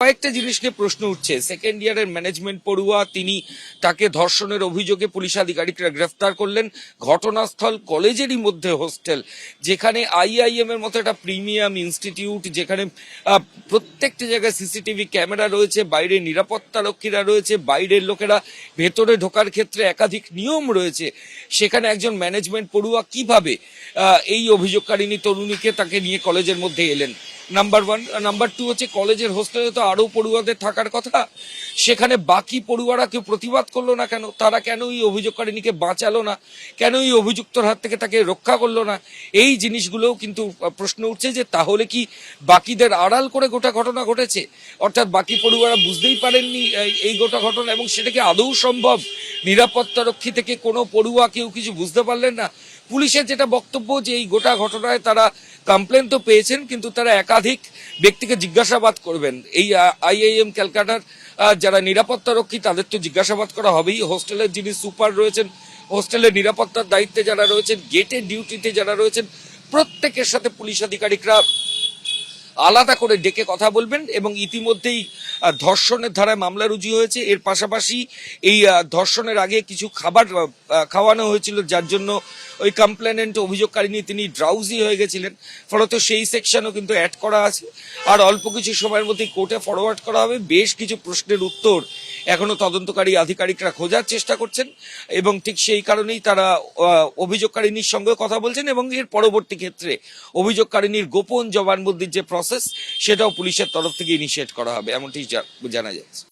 কয়েকটা জিনিস নিয়ে প্রশ্ন উঠছে। সেকেন্ড ইয়ারের ম্যানেজমেন্ট পড়ুয়া, তাকে ধর্ষণের অভিযোগে পুলিশ আধিকারিকরা গ্রেফতার করলেন। ঘটনাস্থল কলেজেরই মধ্যে হোস্টেল, যেখানে আইআইএম এর মতো একটা প্রিমিয়াম ইনস্টিটিউট, যেখানে প্রত্যেকটা জায়গায় সিসিটিভি ক্যামেরা রয়েছে, বাইরে নিরাপত্তা রক্ষীরা রয়েছে, বাইরের লোকেরা ভেতরে ঢোকার ক্ষেত্রে একাধিক নিয়ম রয়েছে। সেখানে একজন ম্যানেজমেন্ট পড়ুয়া কিভাবে এই অভিযোগকারিণী তরুণীকে তাকে নিয়ে কলেজের মধ্যে এলেন? Number one. নাম্বার টু হচ্ছে, কলেজের হোস্টেলে তো আরো পড়ুয়াদের থাকার কথা, সেখানে বাকি পড়ুয়ারা কেউ প্রতিবাদ করলো না কেন? তারা কেন এই অভিযোগকারিণীকে বাঁচালো না? কেন এই অভিযুক্তর হাত থেকে তাকে রক্ষা করলো না? এই জিনিসগুলোও কিন্তু প্রশ্ন উঠছে যে তাহলে কি বাকিদের আড়াল করে গোটা ঘটনা ঘটেছে? অর্থাৎ বাকি পড়ুয়ারা বুঝতেই পারেননি এই গোটা ঘটনা, এবং সেটাকে আদৌ সম্ভব? নিরাপত্তা রক্ষী থেকে কোনো পড়ুয়া কেউ কিছু বুঝতে পারলেন না? পুলিশের যেটা বক্তব্য যে এই গোটা ঘটনায় তারা কমপ্লেন তো পেয়েছেন, কিন্তু তারা একাধিক ব্যক্তিকে জিজ্ঞাসাবাদ করবেন। এই আইআইএম ক্যালকাটার যারা নিরাপত্তা রক্ষী তাদের তো জিজ্ঞাসাবাদ করা হবেই। হোস্টেলের যিনি সুপার রয়েছেন, হোস্টেলের নিরাপত্তার দায়িত্বে যারা রয়েছেন, গেটের ডিউটিতে যারা রয়েছেন, প্রত্যেকের সাথে পুলিশ আধিকারিকরা আলাদা করে ডেকে কথা বলবেন। এবং ইতিমধ্যেই ধর্ষণের ধারায় মামলা রুজু হয়েছে। এর পাশাপাশি এই ধর্ষণের আগে কিছু খাবার খাওয়ানো হয়েছিল, যার জন্য ওই কমপ্লেনেন্ট অভিযোগকারিনী তিনি ড্রাউজি হয়ে গেছিলেন। ফলত সেই সেকশনও কিন্তু অ্যাড করা আছে। আর অল্প কিছু সময়ের মধ্যেই কোর্টে ফরওয়ার্ড করা হবে। বেশ কিছু প্রশ্নের উত্তর এখনো তদন্তকারী আধিকারিকরা খোঁজার চেষ্টা করছেন, এবং ঠিক সেই কারণেই তারা অভিযোগকারিনীর সঙ্গে কথা বলছেন। এবং এর পরবর্তী ক্ষেত্রে অভিযোগকারিনীর গোপন জবানবন্দির যে প্রসেস, সেটাও পুলিশের তরফ থেকে ইনিশিয়েট করা হবে, এমনটি জানা যাচ্ছে।